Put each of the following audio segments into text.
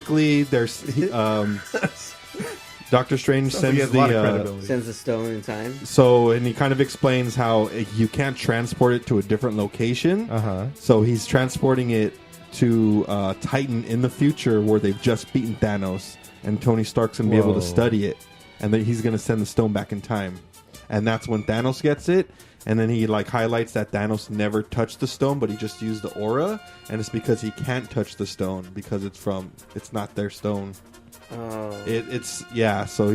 there's Doctor Strange sends sends the stone in time. So, and he kind of explains how you can't transport it to a different location. So he's transporting it to Titan in the future, where they've just beaten Thanos, and Tony Stark's gonna be able to study it, and then he's gonna send the stone back in time, and that's when Thanos gets it. And then he like highlights that Thanos never touched the stone, but he just used the aura, and it's because he can't touch the stone because it's not their stone. Oh. So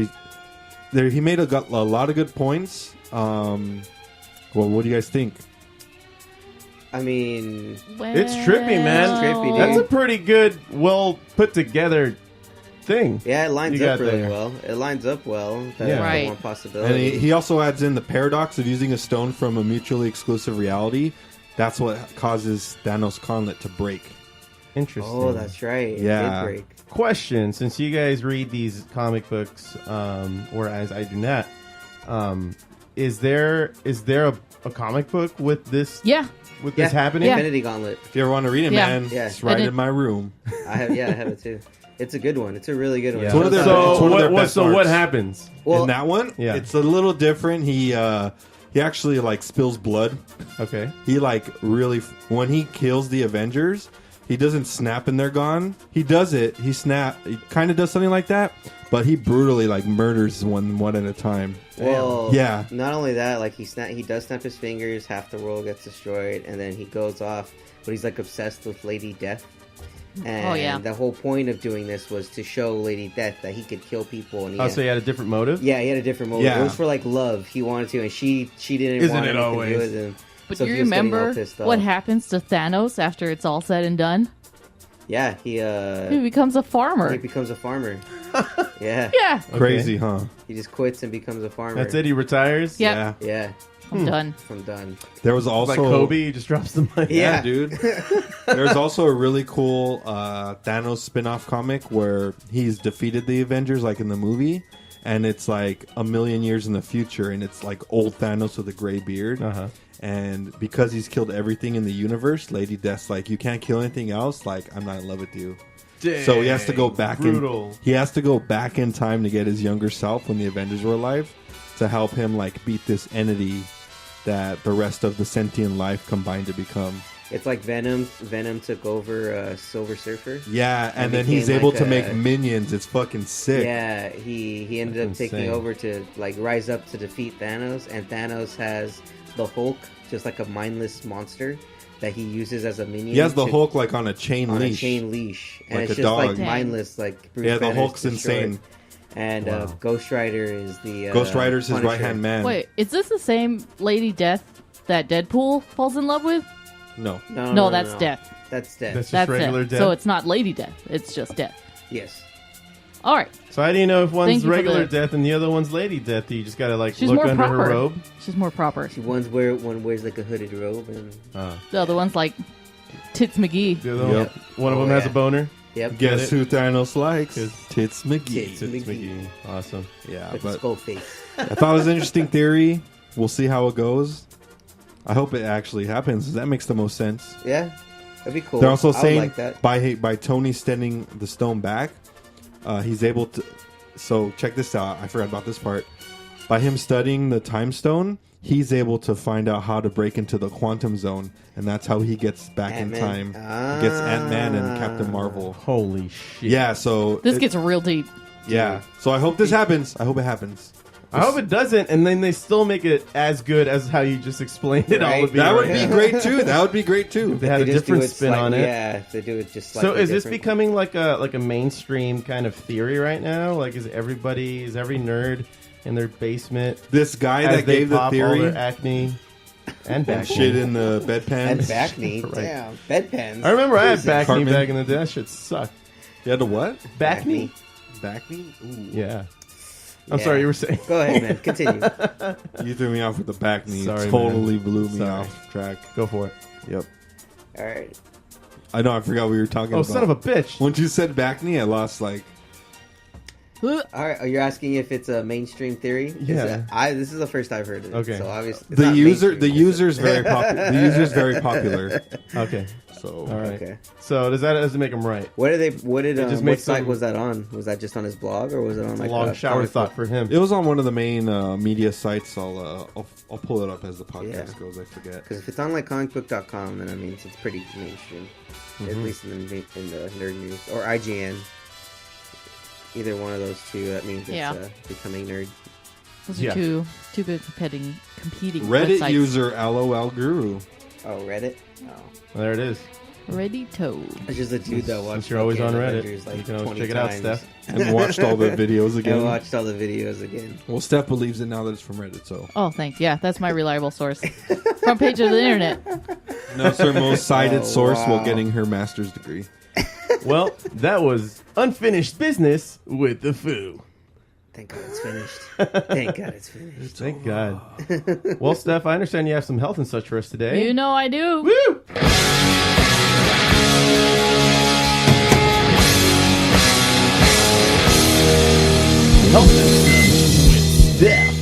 he made a lot of good points. Well, what do you guys think? I mean, it's trippy, man. It's trippy, dude. That's a pretty good, well put together thing. Yeah, it lines up really well. It lines up well. That's one possibility. And he also adds in the paradox of using a stone from a mutually exclusive reality. That's what causes Thanos' gauntlet to break. Interesting. Oh, that's right. Yeah. It did break. Question: since you guys read these comic books, whereas I do not, is there a comic book with this? Yeah. With this happening? Infinity Gauntlet. If you ever want to read it, man, it's right in my room. I have it too. It's a good one. It's a really good one. Yeah. What happens? Well, in that one, it's a little different. He actually like spills blood. Okay. He like really when he kills the Avengers, he doesn't snap and they're gone. He does it. He kind of does something like that, but he brutally like murders one at a time. Well, yeah. Not only that, like he does snap his fingers, half the world gets destroyed, and then he goes off. But he's like obsessed with Lady Death. And the whole point of doing this was to show Lady Death that he could kill people. And so he had a different motive? Yeah, he had a different motive. Yeah. It was for like love. He wanted to, and she didn't Isn't want it anything always? to do with him. But so you he was getting all remember pissed what off. happens to Thanos after it's all said and done? Yeah, he becomes a farmer. He becomes a farmer. Yeah. Yeah. Crazy, huh? He just quits and becomes a farmer. That's it. He retires. Yep. Yeah. I'm done. I'm done. There was also like Kobe. He just drops the money. Yeah, dude. There's also a really cool Thanos spin-off comic where he's defeated the Avengers, like in the movie, and it's like a million years in the future, and it's like old Thanos with a gray beard. And because he's killed everything in the universe, Lady Death's like, you can't kill anything else. Like, I'm not in love with you. Dang, so he has to go back brutal. he has to go back in time to get his younger self when the Avengers were alive to help him like beat this entity that the rest of the sentient life combined to become. It's like Venom. Venom took over Silver Surfer. Yeah, and then he's able to make minions. It's fucking sick. Yeah, he ended up taking over to like rise up to defeat Thanos, and Thanos has the Hulk, just like a mindless monster that he uses as a minion. He has the Hulk like on a chain leash. On a chain leash, and like it's a just dog. like mindless, like Bruce yeah. The Banner's Hulk's destroyed. insane. And Ghost Rider is the Ghost Rider's his Punisher. right hand man. Wait, is this the same Lady Death that Deadpool falls in love with? No. No, that's Death. That's Death. That's just regular Death. So it's not Lady Death. It's just Death. Yes. All right. So how do you know if one's Thank you for regular the- Death and the other one's Lady Death? You just gotta like She's look more under proper. her robe. She's more proper. One wears like a hooded robe, and The other one's like Tits McGee. The other one of them has a boner. Yep. Guess who Thanos likes? Tits McGee. Tits McGee. Awesome. Yeah, With but the skull face. I thought it was an interesting theory. We'll see how it goes. I hope it actually happens. That makes the most sense. Yeah, that'd be cool. They're also I would saying like that. by Tony sending the stone back, he's able to. So check this out. I forgot about this part. By him studying the time stone, he's able to find out how to break into the quantum zone, and that's how he gets back Ant-Man. in time. He gets Ant-Man and Captain Marvel. Holy shit! Yeah, so This gets real deep. Yeah, so I hope this happens. I hope it happens. I hope it doesn't, and then they still make it as good as how you just explained it all Right. would be. That would right? be great too. That would be great too. If they had a just do different it spin on it. Yeah, if they do it just slightly So is this different. becoming like a mainstream kind of theory right now? Like is every nerd in their basement This guy as that they gave the pop all theory their acne and back shit in the bedpan. And back knee? Right. Damn, bedpans. I remember I had back knee Cartman. back in the day. That shit sucked. You had to what? Back knee? Back knee? Ooh. Yeah. I'm Yeah. sorry, you were saying. Go ahead, man. Continue. You threw me off with the back knee. Sorry, It totally man. blew me Sorry. off track. Go for it. Yep. All right. I know. I forgot what we were talking Oh, about. son of a bitch. Once you said back knee, I lost like. All right, you're asking if it's a mainstream theory? Yeah. This is the first I've heard of it. Okay. So obviously, The user's very popular. The user's very popular. Okay. So All right. Okay. So doesn't make him right? What just what makes site them- was that on? Was that just on his blog, or was it on A like long a shower comic thought book? for him. it was on one of the main media sites. I'll pull it up as the podcast Yeah. goes. I forget. Because if it's on like comicbook.com, then that means it's pretty mainstream, at Mm-hmm. least in the nerd news or IGN. Either one of those two, that means Yeah. it's becoming nerd. Those are Yeah. two good competing Reddit websites. user LOL Guru. Oh, Reddit. Oh, There it is. Ready Toad. it's just a dude that watched. Since you're always on fucking Reddit, Avengers, like you can always 20 check it out, times. Steph. And watched all the videos I again. watched all the videos again. Well, Steph believes it now that it's from Reddit. So Oh, thanks. Yeah, that's my reliable source. Front page of the internet. that's her most cited Oh, source while wow. getting her master's degree. Well, that was unfinished business with the Foo. Thank God it's finished. Thank God it's finished. Thank God. Well, Steph, I understand you have some health and such for us today. You know I do. Woo! Health and such with Steph.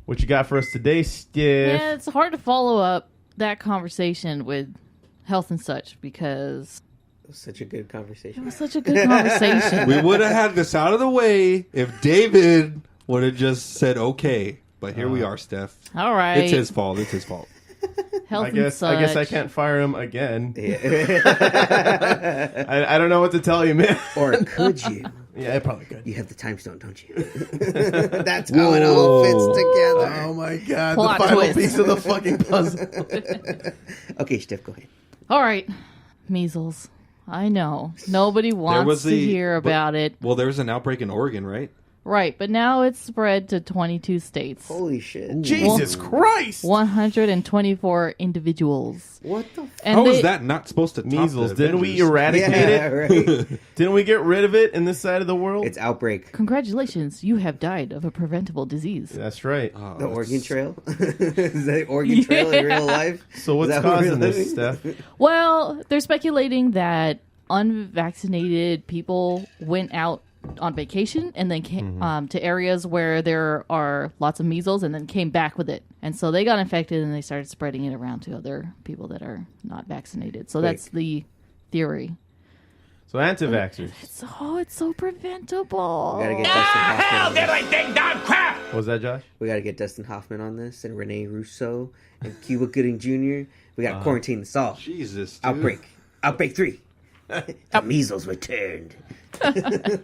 What you got for us today, Steph? Yeah, it's hard to follow up that conversation with health and such because It was such a good it conversation. was such a good conversation. We would have had this out of the way if David would have just said okay. But here we are, Steph. All right. It's his fault. It's his fault. Health I guess I can't fire him again. I don't know what to tell you, man. Or could you? Yeah, I probably could. You have the time stone, don't you? That's how it all fits together. Oh my God! Plot the final twist. piece of the fucking puzzle. Okay, Steph, go ahead. All right. Measles. I know. Nobody wants to hear about it. Well, there was an outbreak in Oregon, right? Right, but now it's spread to 22 states. Holy shit. Jesus Christ! 124 individuals. What the f- And How they, is that not supposed to top Measles. the Didn't we Avengers? eradicate Yeah, it? right. Didn't we get rid of it in this side of the world? It's outbreak. Congratulations, you have died of a preventable disease. That's right. Oh, The that's- Oregon Trail? Is that Oregon Trail in real life? So what's Is that what we're causing this, living? Steph? Well, they're speculating that unvaccinated people went out on vacation and then came to areas where there are lots of measles and then came back with it. And so they got infected and they started spreading it around to other people that are not vaccinated. So that's the theory. So anti-vaxxers. It's so preventable. We gotta get Dustin Hoffman on this. What was that, Josh? We gotta get Dustin Hoffman on this, and Rene Russo, and Cuba Gooding Jr. We gotta quarantine this all. Jesus, dude. Outbreak. Outbreak 3. The measles returned.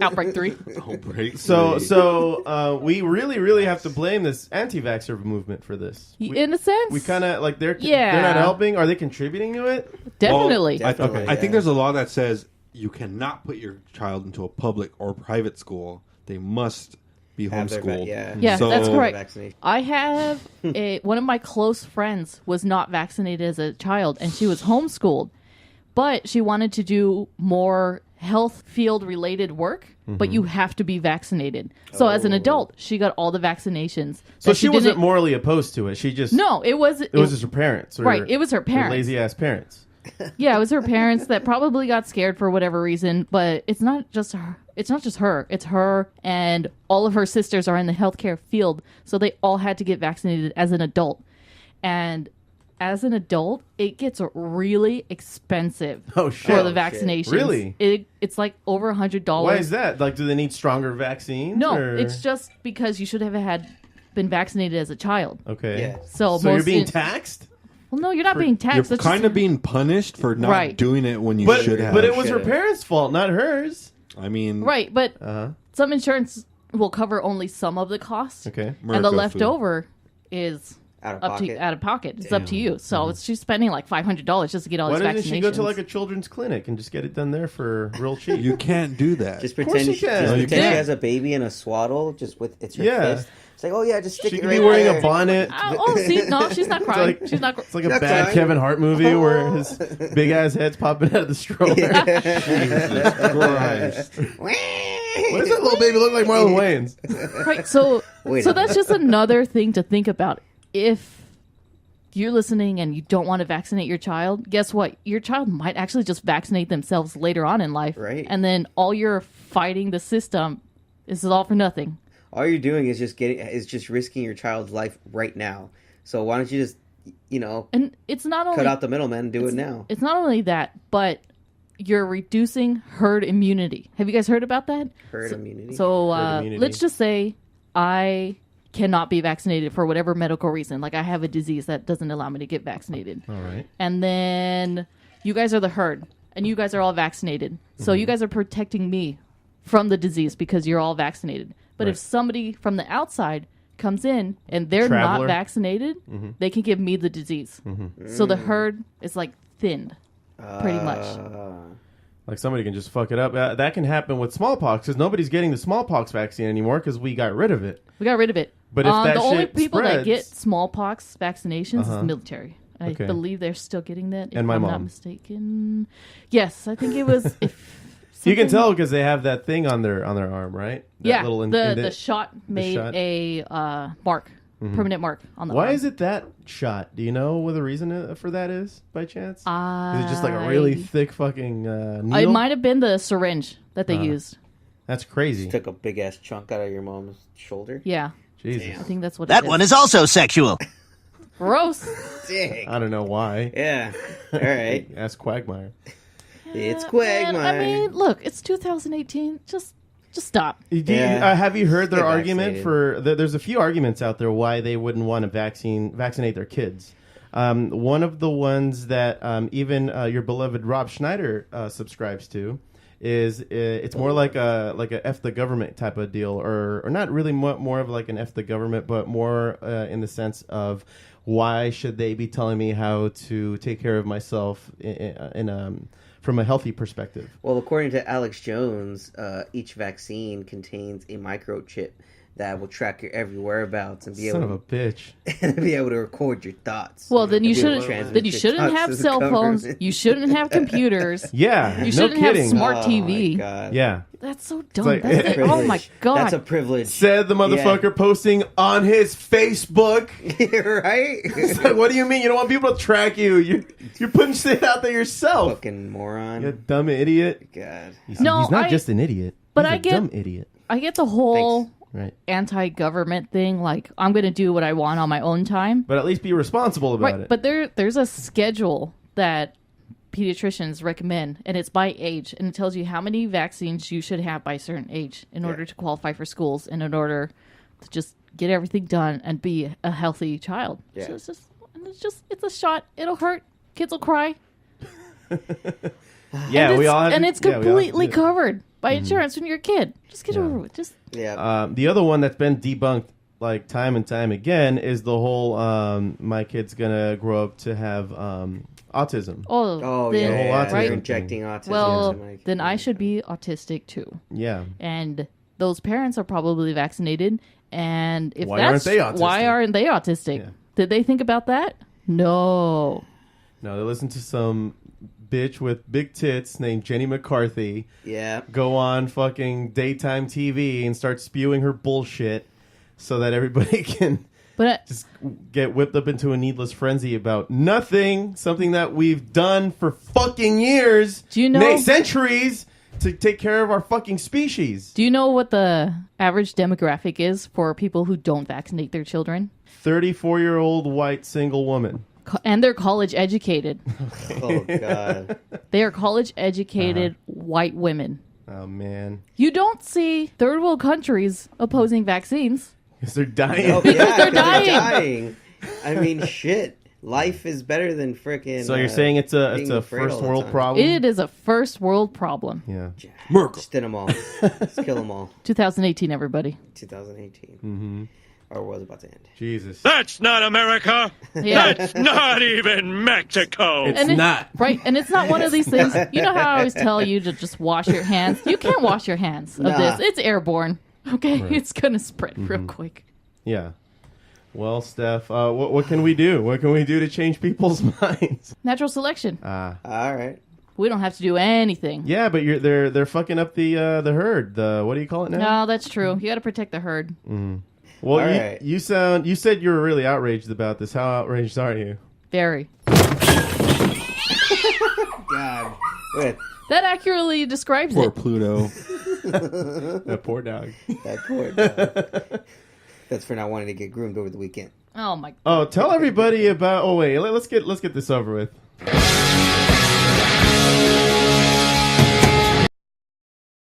Outbreak 3. Outbreak. So we really have to blame this anti-vaxxer movement for this. In a sense. We kind of like they're Yeah. not helping. Are they contributing to it? Definitely. Well, Definitely, I think yeah. there's a law that says you cannot put your child into a public or private school. They must be Have their homeschooled. Yeah, So- that's correct. Vaccination. I have one of my close friends was not vaccinated as a child, and she was homeschooled, but she wanted to do more health field related work. But you have to be vaccinated. So as an adult, she got all the vaccinations. So that she wasn't didn't- morally opposed to it. She just No, it was. It was just her parents, or Right, it was her parents. lazy ass parents. Yeah, it was her parents that probably got scared for whatever reason. But it's not just her. It's not just her. It's her and all of her sisters are in the healthcare field, so they all had to get vaccinated as an adult. And as an adult, it gets really expensive Oh shit! for the shit. vaccinations. Really? It's like over $100. Why is that? Like, do they need stronger vaccines? No, or- it's just because you should have been vaccinated as a child. okay. Yeah. So So you're most being taxed. well, no, you're not being You're taxed. That's kind just- of being punished for not Right. doing it when you But should have. but it was her Should've. parents' fault, not hers. I mean, right, but Uh-huh. some insurance will cover only some of the costs. Okay. And the America food. leftover is Out of up pocket. to out of pocket. It's up to you. So she's spending like $500 just to get all Why these doesn't vaccinations. she go to like a children's clinic and just get it done there for real cheap? you can't do that. Just course pretend, you just can. No, you pretend she can't. has a baby in a swaddle, just with it's her Yeah. fist. It's like, oh yeah, just stick She it could right be wearing there. a bonnet. See, no, she's not crying. like- she's not. It's like a Not bad crying. Kevin Hart movie where his big ass head's popping out of the stroller. Jesus Christ. Why does that little baby look like Marlon Wayans? Right. So, Wait so a that's just another thing to think about. If you're listening and you don't want to vaccinate your child, guess what? Your child might actually just vaccinate themselves later on in life. Right. And then all you're fighting the system is all for nothing. All you're doing is just risking your child's life right now. So why don't you just, and it's not only cut out the middleman and do it now. It's not only that, but you're reducing herd immunity. Have you guys heard about that? Herd immunity. So let's just say I cannot be vaccinated for whatever medical reason. Like I have a disease that doesn't allow me to get vaccinated. All right. And then you guys are the herd and you guys are all vaccinated. So you guys are protecting me from the disease because you're all vaccinated. But if somebody from the outside comes in and they're not vaccinated, they can give me the disease. So the herd is like thinned pretty much. Like somebody can just fuck it up. That can happen with smallpox because nobody's getting the smallpox vaccine anymore because we got rid of it. We got rid of it. But if that the only shit people spreads, that get smallpox vaccinations is the military. I believe they're still getting that. If and my I'm mom. not mistaken. Yes, I think it was. You can tell because they have that thing on their arm, right? That little the shot made a mark, permanent mark on the arm. Why is it that shot? Do you know what the reason for that is, by chance? Is it just like a really thick fucking needle? It might have been the syringe that they used. That's crazy. Just took a big ass chunk out of your mom's shoulder. Yeah. Jesus. I think that's what that it is. one is also sexual. Gross. Dang. I don't know why. Yeah. All right. Ask Quagmire. It's Quagmire. I mean, look, it's 2018. Just stop. Have you heard their Get argument vaccinated. there's a few arguments out there why they wouldn't want to vaccinate their kids. One of the ones that even your beloved Rob Schneider subscribes to is it's more like a F the government type of deal, or not really more of like an F the government, but more in the sense of why should they be telling me how to take care of myself from a healthy perspective. Well, according to Alex Jones, each vaccine contains a microchip that will track your every whereabouts and be Son able of a bitch. and be able to record your thoughts. Well, then you And be able to shouldn't. transmit Then you your shouldn't thoughts have to the cell phones. government. You shouldn't have computers. Yeah, You no shouldn't kidding. have smart Oh, TV. my God. Yeah. That's so dumb. like- That's oh my god. That's a privilege. Said the motherfucker posting on his Facebook. Right? It's like, what do you mean? You don't want people to track you. You're putting shit out there yourself. Fucking moron. You dumb idiot. God. He's No, not I- just an idiot. but He's I a get- dumb idiot. I get the whole Right. anti-government thing. Like I'm going to do what I want on my own time. But at least be responsible about Right. it. But there's a schedule that pediatricians recommend, and it's by age, and it tells you how many vaccines you should have by a certain age in order to qualify for schools and in order to just get everything done and be a healthy child. Yeah. So it's a shot. It'll hurt. Kids will cry. yeah, and we all have, and it's yeah, we all have to completely do it. covered by insurance when you're a kid. Just get over it. Just Yeah. The other one that's been debunked like time and time again is the whole my kid's gonna grow up to have autism. Oh, then, yeah. whole autism They're thing. injecting autism Well, into my then I kids. should be autistic too. Yeah. And those parents are probably vaccinated. And if Why aren't that's they autistic? why aren't they autistic? Yeah. Did they think about that? No. No, they listen to some bitch with big tits named Jenny McCarthy Yeah. go on fucking daytime TV and start spewing her bullshit so that everybody can But just get whipped up into a needless frenzy about nothing, something that we've done for fucking years, Do you know- centuries, to take care of our fucking species. do you know what the average demographic is for people who don't vaccinate their children? 34-year-old white single woman. And they're college educated. Oh, God. They are college educated white women. Oh, man. You don't see third world countries opposing vaccines. Because they're dying. Oh, yeah, they're 'cause dying. dying. I mean, shit. Life is better than freaking. So you're saying it's a being afraid all first the world time. problem? It is a first world problem. Yeah. Just did them all. Just kill them all. 2018, everybody. 2018. Mm-hmm. Our world's about to end. Jesus. That's not America. Yeah. That's not even Mexico. It's And it- not. Right, and it's not one of these things. You know how I always tell you to just wash your hands? You can't wash your hands of Nah. this. It's airborne. Okay? It's going to spread real quick. Yeah. Well, Steph, what can we do? What can we do to change people's minds? Natural selection. All right. We don't have to do anything. Yeah, but they're fucking up the herd. The what do you call it now? No, that's true. You got to protect the herd. Well, All you, right. you said you were really outraged about this. How outraged are you? Very. God. Wait, That accurately describes Poor it. Pluto. That poor dog. that poor dog. That's for not wanting to get groomed over the weekend. Oh my. Oh, tell everybody about. Oh wait, let's get this over with.